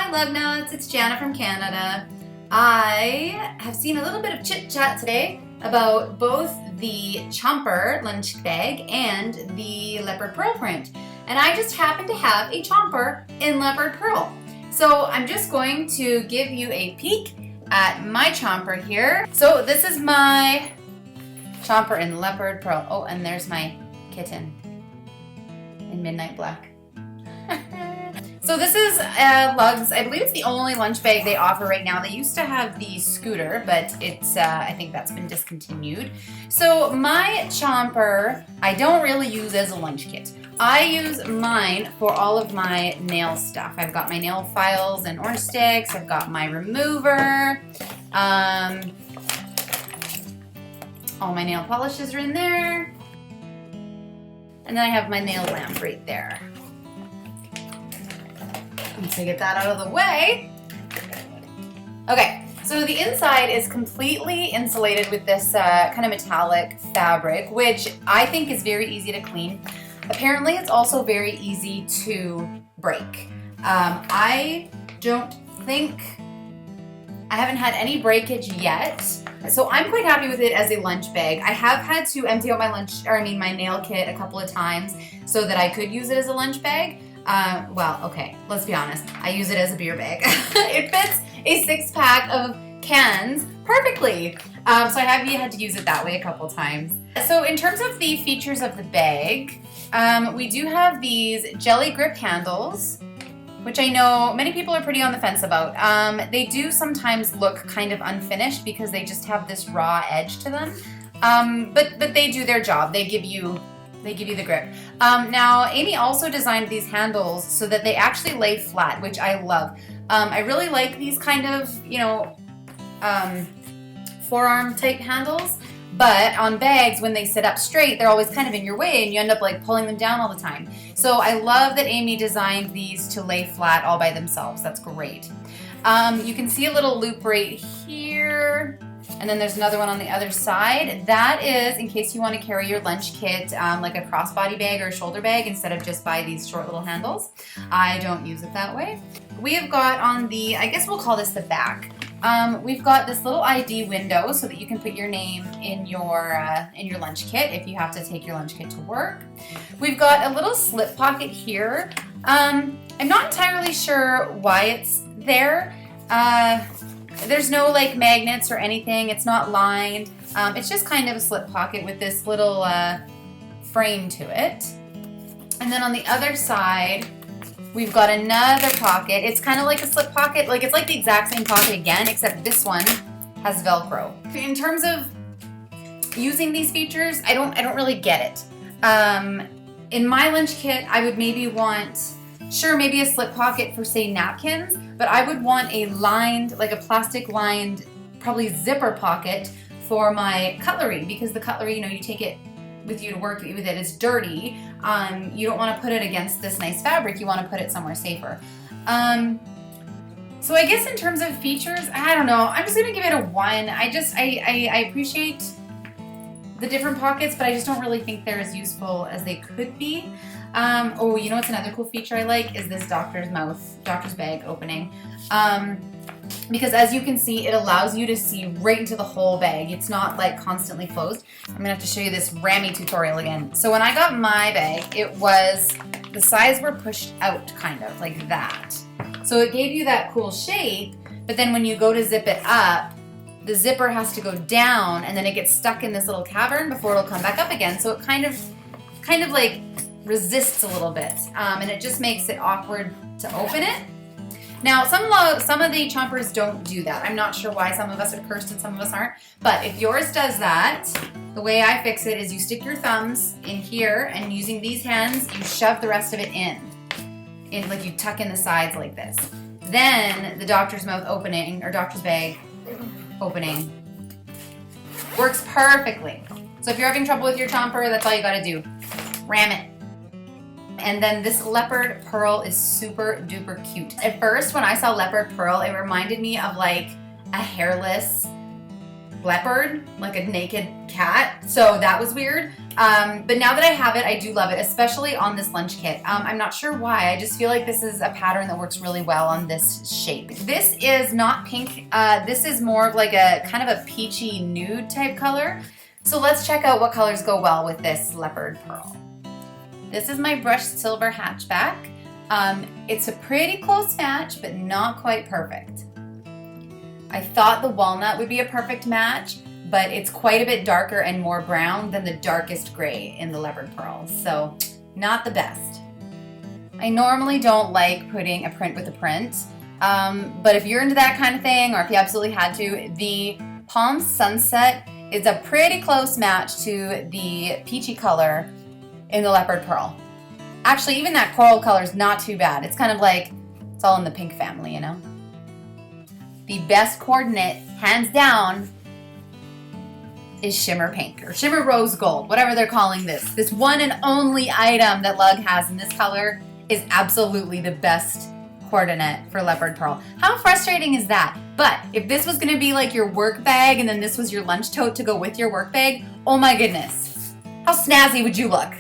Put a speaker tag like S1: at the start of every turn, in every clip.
S1: Hi Lug Nuts, it's Janna from Canada. I have seen a little bit of chit chat today about both the Chomper lunch bag and the Leopard Pearl print. And I just happen to have a Chomper in Leopard Pearl. So I'm just going to give you a peek at my Chomper here. So this is my Chomper in Leopard Pearl. Oh, and there's my kitten in Midnight Black. So this is Lug's, I believe it's the only lunch bag they offer right now. They used to have the Scooter, but it's I think that's been discontinued. So my Chomper, I don't really use as a lunch kit. I use mine for all of my nail stuff. I've got my nail files and orange sticks. I've got my remover. All my nail polishes are in there. And then I have my nail lamp right there. Once I get that out of the way. Okay, so the inside is completely insulated with this kind of metallic fabric, which I think is very easy to clean. Apparently, it's also very easy to break. I haven't had any breakage yet, so I'm quite happy with it as a lunch bag. I have had to empty out my nail kit a couple of times so that I could use it as a lunch bag. Well, okay, let's be honest. I use it as a beer bag. It fits a 6-pack of cans perfectly. So I have had to use it that way a couple times. So in terms of the features of the bag, we do have these jelly grip handles, which I know many people are pretty on the fence about. They do sometimes look kind of unfinished because they just have this raw edge to them. But they do their job. They give you the grip. Now, Amy also designed these handles so that they actually lay flat, which I love. I really like these kind of, forearm type handles, but on bags, when they sit up straight, they're always kind of in your way and you end up like pulling them down all the time. So I love that Amy designed these to lay flat all by themselves. That's great. You can see a little loop right here. And then there's another one on the other side. That is in case you want to carry your lunch kit like a crossbody bag or a shoulder bag instead of just by these short little handles. I don't use it that way. We have got on the, I guess we'll call this the back. We've got this little ID window so that you can put your name in your lunch kit if you have to take your lunch kit to work. We've got a little slip pocket here. I'm not entirely sure why it's there. There's no like magnets or anything. It's not lined. It's just kind of a slip pocket with this little frame to it. And then on the other side, we've got another pocket. It's kind of like a slip pocket. Like it's like the exact same pocket again, except this one has Velcro. In terms of using these features, I don't really get it. In my lunch kit, I would maybe want, sure, maybe a slip pocket for say napkins, but I would want a lined, like a plastic lined, probably zipper pocket for my cutlery, because the cutlery, you take it with you to work with it, it's dirty. You don't want to put it against this nice fabric, you want to put it somewhere safer. So I guess in terms of features, I don't know, I'm just gonna give it a 1. I appreciate the different pockets, but I just don't really think they're as useful as they could be. Oh, you know what's another cool feature I like is this doctor's bag opening. Because as you can see, it allows you to see right into the whole bag. It's not like constantly closed. I'm gonna have to show you this Rammy tutorial again. So when I got my bag, the sides were pushed out kind of like that. So it gave you that cool shape, but then when you go to zip it up, the zipper has to go down and then it gets stuck in this little cavern before it'll come back up again. So it kind of like resists a little bit, and it just makes it awkward to open it. Now, some of the Chompers don't do that. I'm not sure why some of us are cursed and some of us aren't, but if yours does that, the way I fix it is you stick your thumbs in here and using these hands, you shove the rest of it in like you tuck in the sides like this. Then the doctor's mouth opening, or doctor's bag opening, works perfectly. So if you're having trouble with your Chomper, that's all you gotta do. Ram it. And then this Leopard Pearl is super duper cute. At first, when I saw Leopard Pearl, it reminded me of like a hairless leopard, like a naked cat. So that was weird. But now that I have it, I do love it, especially on this lunch kit. I'm not sure why. I just feel like this is a pattern that works really well on this shape. This is not pink. This is more of like a kind of a peachy nude type color. So let's check out what colors go well with this leopard pearl. This is my brushed silver hatchback. It's a pretty close match, but not quite perfect. I thought the walnut would be a perfect match, but it's quite a bit darker and more brown than the darkest gray in the leopard pearls, so not the best. I normally don't like putting a print with a print, but if you're into that kind of thing, or if you absolutely had to, the Palm Sunset is a pretty close match to the peachy color in the leopard pearl. Actually, even that coral color is not too bad. It's kind of like, it's all in the pink family, you know? The best coordinate, hands down, is shimmer pink or shimmer rose gold, whatever they're calling this. This one and only item that Lug has in this color is absolutely the best coordinate for leopard pearl. How frustrating is that? But if this was gonna be like your work bag and then this was your lunch tote to go with your work bag, oh my goodness, how snazzy would you look?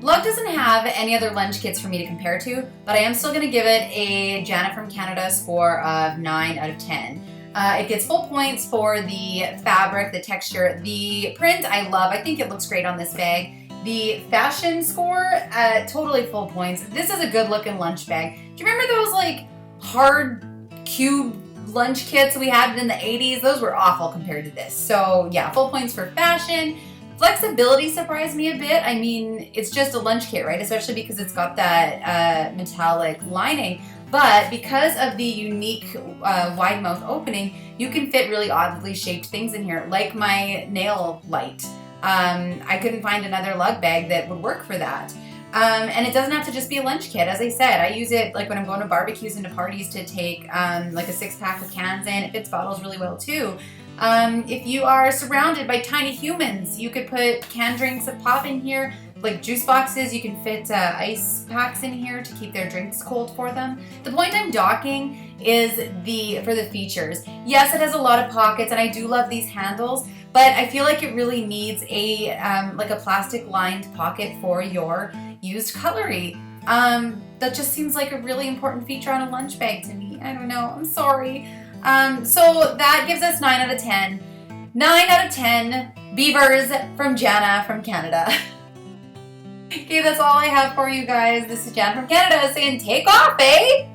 S1: Lug doesn't have any other lunch kits for me to compare to, but I am still gonna give it a Janna from Canada score of 9 out of 10. It gets full points for the fabric, the texture, the print I love. I think it looks great on this bag. The fashion score, totally full points. This is a good looking lunch bag. Do you remember those like hard cube lunch kits we had in the 80s? Those were awful compared to this. So yeah, full points for fashion. Flexibility surprised me a bit. I mean, it's just a lunch kit, right? Especially because it's got that metallic lining. But because of the unique wide mouth opening, you can fit really oddly shaped things in here, like my nail light. I couldn't find another Lug bag that would work for that. And it doesn't have to just be a lunch kit. As I said, I use it like when I'm going to barbecues and to parties to take like a 6-pack of cans in. It fits bottles really well too. If you are surrounded by tiny humans, you could put canned drinks that pop in here, like juice boxes. You can fit ice packs in here to keep their drinks cold for them. The point I'm docking is for the features. Yes, it has a lot of pockets, and I do love these handles, but I feel like it really needs a like a plastic lined pocket for your used cutlery. That just seems like a really important feature on a lunch bag to me. I don't know, I'm sorry. So that gives us 9 out of 10. 9 out of 10 beavers from Janna from Canada. Okay, that's all I have for you guys. This is Janna from Canada saying take off, eh?